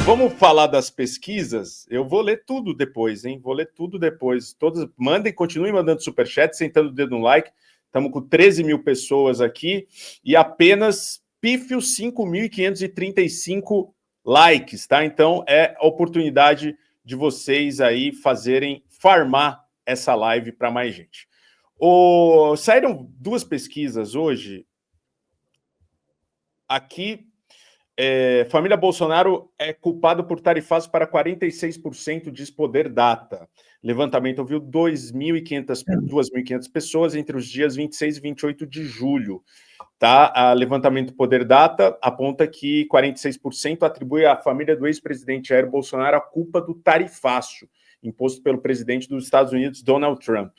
Vamos falar das pesquisas? Eu vou ler tudo depois, hein? Vou ler tudo depois. Todos mandem, continuem mandando superchat, sentando o dedo no like. Estamos com 13 mil pessoas aqui e apenas pífios 5.535 likes, tá? Então é a oportunidade de vocês aí farmar essa live para mais gente. Saíram duas pesquisas hoje. Aqui, família Bolsonaro é culpado por tarifaço para 46%, diz Poder Data. Levantamento ouviu 2.500 pessoas entre os dias 26 e 28 de julho. Tá? A levantamento Poder Data aponta que 46% atribui à família do ex-presidente Jair Bolsonaro a culpa do tarifaço imposto pelo presidente dos Estados Unidos, Donald Trump.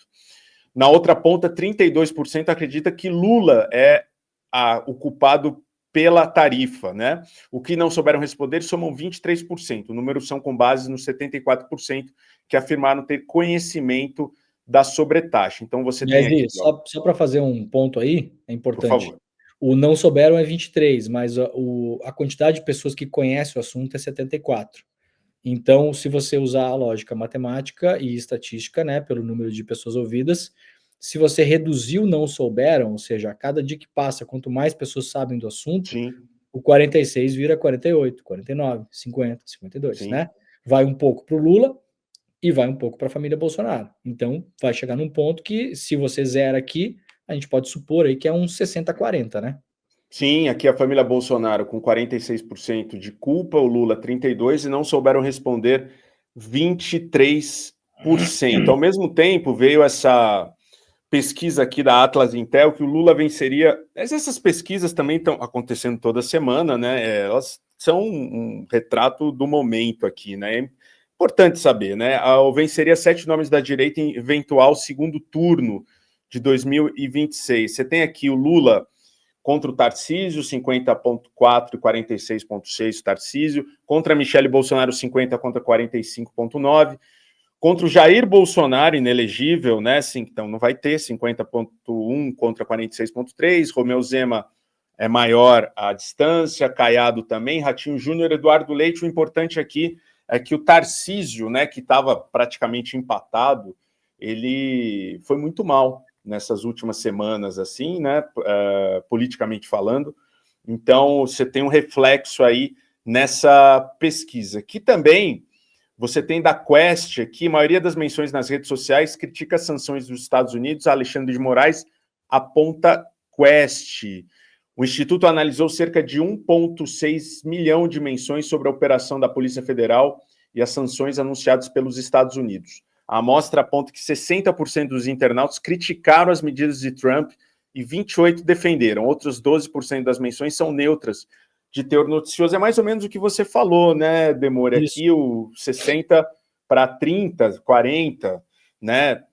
Na outra ponta, 32% acredita que Lula é o culpado pela tarifa, né? O que não souberam responder somam 23%. O número são com base nos 74% que afirmaram ter conhecimento da sobretaxa. Então você tem aqui... Só para fazer um ponto aí, é importante. Por favor. O não souberam é 23, mas a quantidade de pessoas que conhecem o assunto é 74. Então, se você usar a lógica matemática e estatística, né, pelo número de pessoas ouvidas, se você reduzir o não souberam, ou seja, a cada dia que passa, quanto mais pessoas sabem do assunto, Sim. O 46 vira 48, 49, 50, 52, Sim. né? Vai um pouco para o Lula e vai um pouco para a família Bolsonaro. Então, vai chegar num ponto que, se você zera aqui, a gente pode supor aí que é um 60-40, né? Sim, aqui a família Bolsonaro com 46% de culpa, o Lula 32%, e não souberam responder 23%. Ao mesmo tempo, veio essa pesquisa aqui da Atlas Intel que o Lula venceria. Essas pesquisas também estão acontecendo toda semana, né? Elas são um retrato do momento aqui, né? É importante saber, né? Venceria 7 nomes da direita em eventual segundo turno de 2026. Você tem aqui o Lula contra o Tarcísio, 50,4 e 46,6 Tarcísio, contra Michele Bolsonaro, 50 contra 45,9, contra o Jair Bolsonaro, inelegível, né? Então não vai ter 50,1 contra 46,3, Romeu Zema é maior a distância, Caiado também, Ratinho Júnior, Eduardo Leite. O importante aqui é que o Tarcísio, né, que estava praticamente empatado, ele foi muito mal nessas últimas semanas, assim, né, politicamente falando. Então, você tem um reflexo aí nessa pesquisa, que também você tem da Quest aqui, a maioria das menções nas redes sociais critica as sanções dos Estados Unidos. Alexandre de Moraes aponta Quest. O Instituto analisou cerca de 1,6 milhão de menções sobre a operação da Polícia Federal e as sanções anunciadas pelos Estados Unidos. A amostra aponta que 60% dos internautas criticaram as medidas de Trump e 28% defenderam. Outros 12% das menções são neutras, de teor noticioso. É mais ou menos o que você falou, né, Demore? Aqui o 60 para 30, 40, né?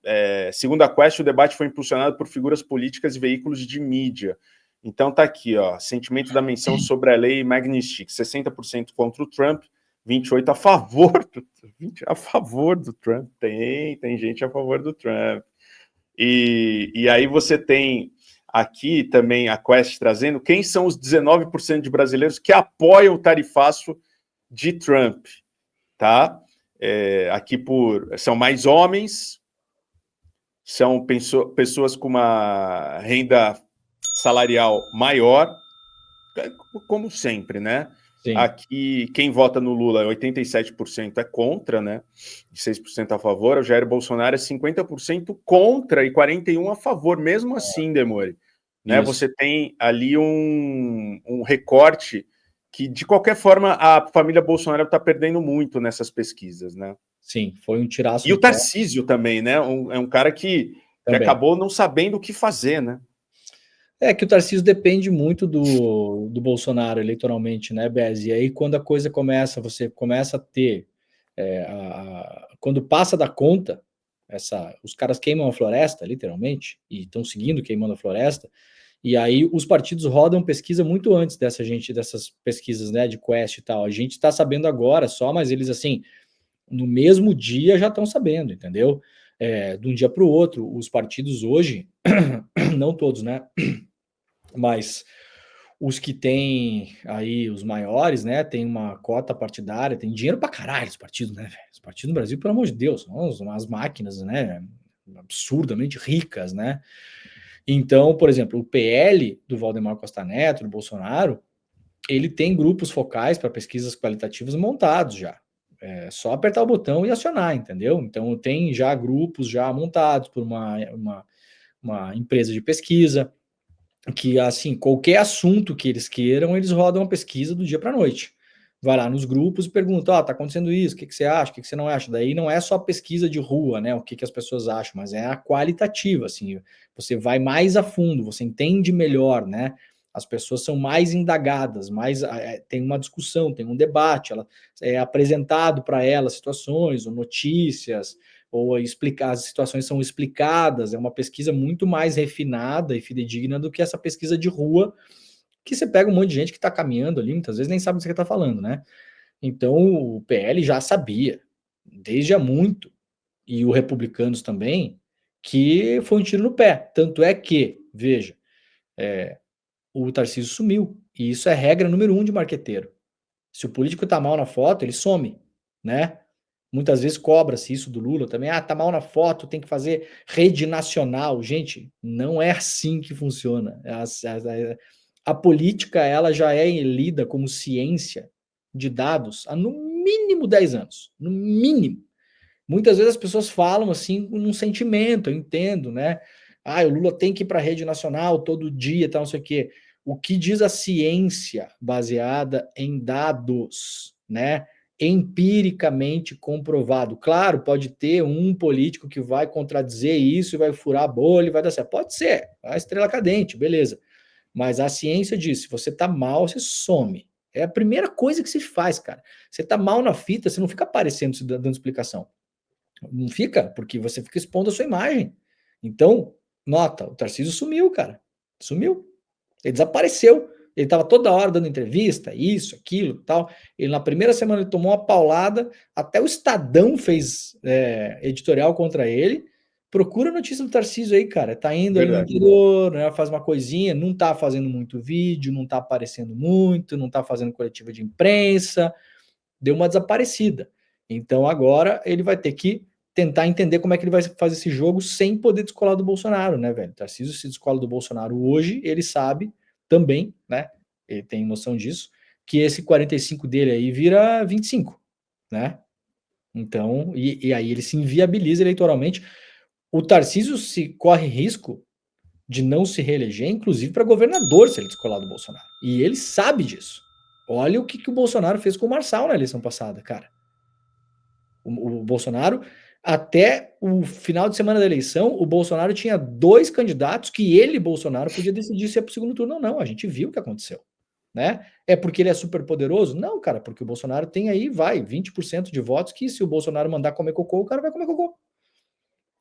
Segundo a Quest, o debate foi impulsionado por figuras políticas e veículos de mídia. Então tá aqui, ó, sentimento da menção sobre a lei Magnitsky, 60% contra o Trump, 28% a favor do Trump. Tem gente a favor do Trump. E aí você tem aqui também a Quest trazendo quem são os 19% de brasileiros que apoiam o tarifaço de Trump, tá? Aqui são mais homens, são pessoas com uma renda salarial maior, como sempre, né? Sim. Aqui, quem vota no Lula, 87% é contra, né? E 6% a favor. O Jair Bolsonaro é 50% contra e 41% a favor. Mesmo assim, Demore, né? Você tem ali um recorte que, de qualquer forma, a família Bolsonaro está perdendo muito nessas pesquisas, né? Sim, foi um tiraço. E o Tarcísio também, né? É um cara que acabou não sabendo o que fazer, né? É que o Tarcísio depende muito do Bolsonaro eleitoralmente, né, Bez? E aí, quando a coisa começa, você começa a ter... quando passa da conta, os caras queimam a floresta, literalmente, e estão seguindo queimando a floresta, e aí os partidos rodam pesquisa muito antes dessas pesquisas, né, de Quest e tal. A gente está sabendo agora só, mas eles, assim, no mesmo dia já estão sabendo, entendeu? De um dia para o outro, os partidos hoje, não todos, né? Mas Os que têm aí, os maiores, né, tem uma cota partidária, tem dinheiro pra caralho os partidos, né, velho? Os partidos no Brasil, pelo amor de Deus, são umas máquinas, né, absurdamente ricas, né? Então, por exemplo, o PL do Valdemar Costa Neto, do Bolsonaro, ele tem grupos focais para pesquisas qualitativas montados já. É só apertar o botão e acionar, entendeu? Então, tem já grupos já montados por uma empresa de pesquisa, que, assim, qualquer assunto que eles queiram, eles rodam a pesquisa do dia para a noite. Vai lá nos grupos e pergunta, ó, tá acontecendo isso, o que você acha, o que você não acha? Daí não é só pesquisa de rua, né, o que as pessoas acham, mas é a qualitativa, assim, você vai mais a fundo, você entende melhor, né, as pessoas são mais indagadas, tem uma discussão, tem um debate, é apresentado para elas situações ou notícias, ou as situações são explicadas, é uma pesquisa muito mais refinada e fidedigna do que essa pesquisa de rua, que você pega um monte de gente que está caminhando ali, muitas vezes nem sabe do que você está falando, né? Então o PL já sabia, desde há muito, e os republicanos também, que foi um tiro no pé. Tanto é que, veja, o Tarcísio sumiu, e isso é regra número 1 de marqueteiro. Se o político tá mal na foto, ele some, né? Muitas vezes cobra-se isso do Lula também. Ah, tá mal na foto, tem que fazer rede nacional. Gente, não é assim que funciona. A política, ela já é lida como ciência de dados há no mínimo 10 anos. No mínimo. Muitas vezes as pessoas falam assim num sentimento, eu entendo, né? Ah, o Lula tem que ir para a rede nacional todo dia, tal, não sei o quê. O que diz a ciência baseada em dados, né? Empiricamente comprovado. Claro, pode ter um político que vai contradizer isso e vai furar a bolha e vai dar certo. Pode ser, a estrela cadente, beleza. Mas a ciência diz, se você tá mal, você some. É a primeira coisa que se faz, cara. Você tá mal na fita, você não fica aparecendo, dando explicação. Não fica, porque você fica expondo a sua imagem. Então, nota, o Tarcísio sumiu, cara. Sumiu. Ele desapareceu. Ele estava toda hora dando entrevista, isso, aquilo, tal. Ele na primeira semana ele tomou uma paulada, até o Estadão fez editorial contra ele. Procura a notícia do Tarcísio aí, cara. Tá indo ali no interior, né, faz uma coisinha, não tá fazendo muito vídeo, não tá aparecendo muito, não tá fazendo coletiva de imprensa, deu uma desaparecida. Então agora ele vai ter que tentar entender como é que ele vai fazer esse jogo sem poder descolar do Bolsonaro, né, velho? Tarcísio se descola do Bolsonaro hoje, ele sabe também, né? Ele tem noção disso, que esse 45 dele aí vira 25, né? Então, e aí ele se inviabiliza eleitoralmente. O Tarcísio se corre risco de não se reeleger, inclusive para governador, se ele descolar do Bolsonaro. E ele sabe disso. Olha o que o Bolsonaro fez com o Marçal na eleição passada, cara. O Bolsonaro, até o final de semana da eleição, o Bolsonaro tinha 2 candidatos que ele, Bolsonaro, podia decidir se ia para o segundo turno ou não. A gente viu o que aconteceu. Né? É porque ele é super poderoso? Não, cara, porque o Bolsonaro tem aí, 20% de votos que se o Bolsonaro mandar comer cocô, o cara vai comer cocô.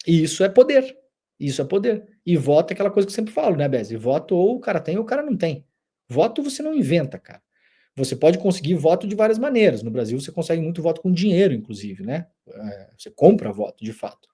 E isso é poder. Isso é poder. E voto é aquela coisa que eu sempre falo, né, Bezi? Voto ou o cara tem ou o cara não tem. Voto você não inventa, cara. Você pode conseguir voto de várias maneiras. No Brasil, você consegue muito voto com dinheiro, inclusive, né? Você compra voto, de fato.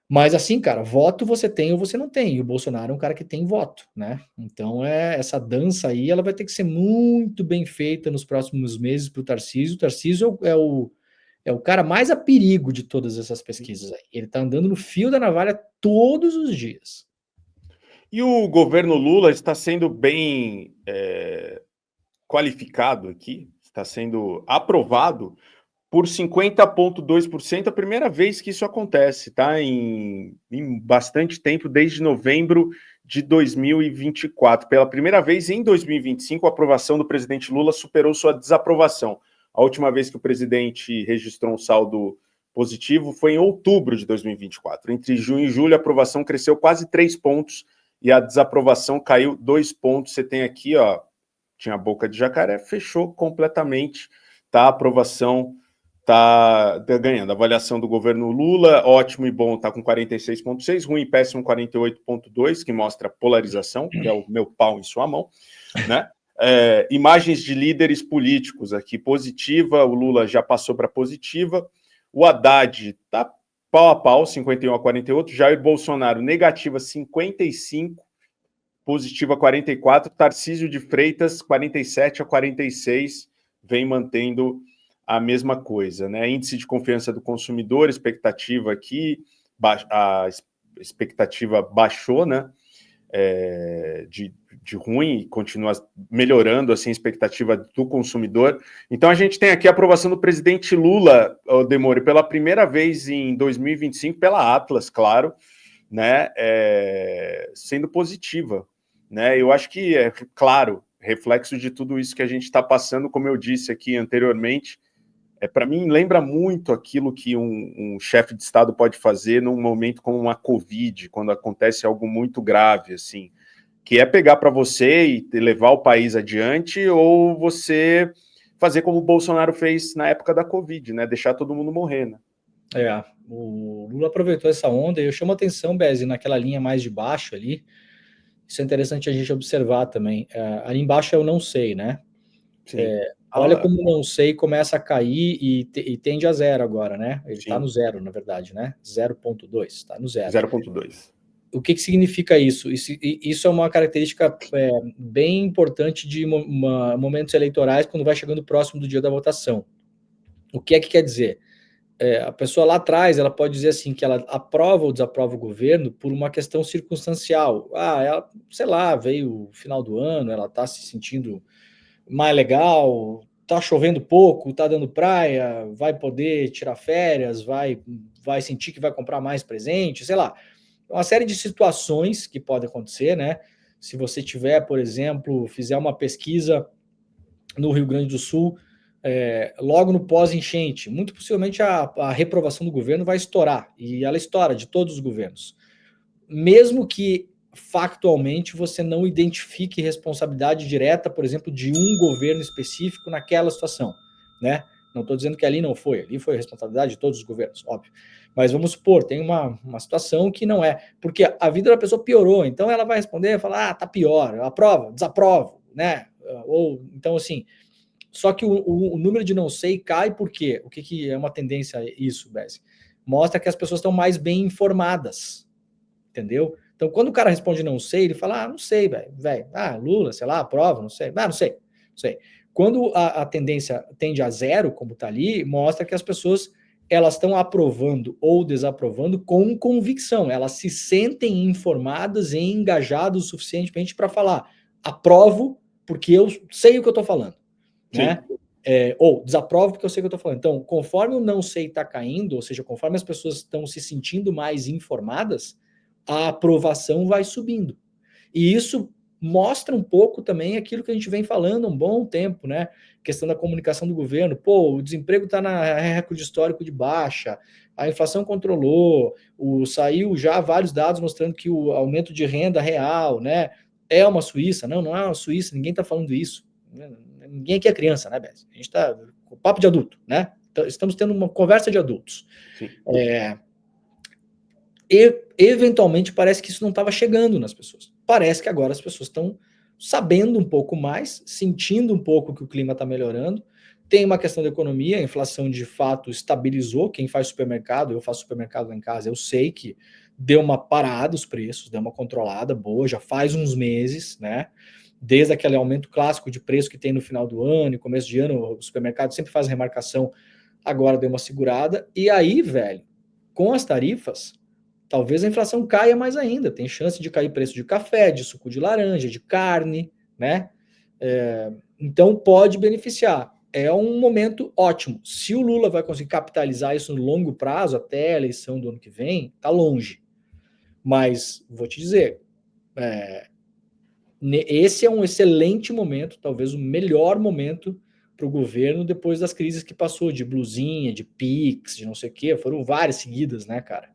Mas assim, cara, voto você tem ou você não tem. E o Bolsonaro é um cara que tem voto, né? Então, essa dança aí, ela vai ter que ser muito bem feita nos próximos meses para o Tarcísio. O Tarcísio é o cara mais a perigo de todas essas pesquisas aí. Ele tá andando no fio da navalha todos os dias. E o governo Lula está sendo bem qualificado aqui, está sendo aprovado por 50,2%, a primeira vez que isso acontece, tá? Em bastante tempo, desde novembro de 2024. Pela primeira vez em 2025, a aprovação do presidente Lula superou sua desaprovação. A última vez que o presidente registrou um saldo positivo foi em outubro de 2024. Entre junho e julho, a aprovação cresceu quase 3 pontos e a desaprovação caiu 2 pontos. Você tem aqui, ó, tinha a boca de jacaré, fechou completamente, tá? A aprovação tá ganhando. A avaliação do governo Lula, ótimo e bom, tá com 46,6, ruim e péssimo 48,2, que mostra polarização, que é o meu pau em sua mão, né? Imagens de líderes políticos aqui, positiva, o Lula já passou para positiva, o Haddad tá pau a pau, 51 a 48, Jair Bolsonaro negativa 55, positivo a 44, Tarcísio de Freitas 47 a 46, vem mantendo a mesma coisa, né? Índice de confiança do consumidor, expectativa aqui, a expectativa baixou, né? De ruim, e continua melhorando assim, a expectativa do consumidor. Então a gente tem aqui a aprovação do presidente Lula, Demore, pela primeira vez em 2025, pela Atlas, claro, né? Sendo positiva, né? Eu acho que é claro, reflexo de tudo isso que a gente está passando, como eu disse aqui anteriormente. Para mim, lembra muito aquilo que um chefe de Estado pode fazer num momento como uma Covid, quando acontece algo muito grave, assim, que é pegar para você e levar o país adiante, ou você fazer como o Bolsonaro fez na época da Covid, né? Deixar todo mundo morrer, né? O Lula aproveitou essa onda, e eu chamo a atenção, Bezi, naquela linha mais de baixo ali. Isso é interessante a gente observar também. Ali embaixo eu não sei, né? Sim. Olha como não sei começa a cair e tende a zero agora, né? Ele está no zero, na verdade, né? 0,2, está no zero. 0,2. O que significa isso? Isso é uma característica bem importante de momentos eleitorais, quando vai chegando próximo do dia da votação. O que é que quer dizer? A pessoa lá atrás, ela pode dizer assim, que ela aprova ou desaprova o governo por uma questão circunstancial. Ela, sei lá, veio o final do ano, ela está se sentindo mais legal, tá chovendo pouco, tá dando praia, vai poder tirar férias, vai sentir que vai comprar mais presente, sei lá. Uma série de situações que podem acontecer, né? Se você tiver, por exemplo, fizer uma pesquisa no Rio Grande do Sul, logo no pós-enchente, muito possivelmente a reprovação do governo vai estourar, e ela estoura de todos os governos. Mesmo que factualmente você não identifique responsabilidade direta, por exemplo, de um governo específico naquela situação, né? Não estou dizendo que ali não foi, ali foi a responsabilidade de todos os governos, óbvio. Mas vamos supor, tem uma situação que não é, porque a vida da pessoa piorou, então ela vai responder e falar, tá pior, eu aprovo, desaprovo, né? Ou, então assim, só que o número de não sei cai por quê? O que é uma tendência isso, Bessi? Mostra que as pessoas estão mais bem informadas, entendeu? Então, quando o cara responde não sei, ele fala, não sei, velho. Lula, sei lá, aprova, não sei. Não sei. Quando a tendência tende a zero, como está ali, mostra que as pessoas elas estão aprovando ou desaprovando com convicção. Elas se sentem informadas e engajadas o suficientemente para falar, aprovo porque eu sei o que eu estou falando, né? Ou desaprovo porque eu sei o que eu estou falando. Então, conforme o não sei está caindo, ou seja, conforme as pessoas estão se sentindo mais informadas, a aprovação vai subindo. E isso mostra um pouco também aquilo que a gente vem falando há um bom tempo, né? Questão da comunicação do governo. O desemprego está na recorde histórico de baixa, a inflação controlou, saiu já vários dados mostrando que o aumento de renda real, né? É uma Suíça. Não é uma Suíça, ninguém está falando isso. Ninguém aqui é criança, né, Bess? A gente está com papo de adulto, né? Estamos tendo uma conversa de adultos. Sim. E eventualmente parece que isso não estava chegando nas pessoas. Parece que agora as pessoas estão sabendo um pouco mais, sentindo um pouco que o clima está melhorando. Tem uma questão da economia, a inflação de fato estabilizou. Quem faz supermercado, eu faço supermercado lá em casa, eu sei que deu uma parada os preços, deu uma controlada boa, já faz uns meses, né? Desde aquele aumento clássico de preço que tem no final do ano e começo de ano, o supermercado sempre faz remarcação, agora deu uma segurada. E aí, velho, com as tarifas, talvez a inflação caia mais ainda. Tem chance de cair preço de café, de suco de laranja, de carne, né? Então pode beneficiar. É um momento ótimo. Se o Lula vai conseguir capitalizar isso no longo prazo, até a eleição do ano que vem, tá longe. Mas vou te dizer, esse é um excelente momento, talvez o melhor momento para o governo depois das crises que passou, de blusinha, de Pix, de não sei o quê. Foram várias seguidas, né, cara?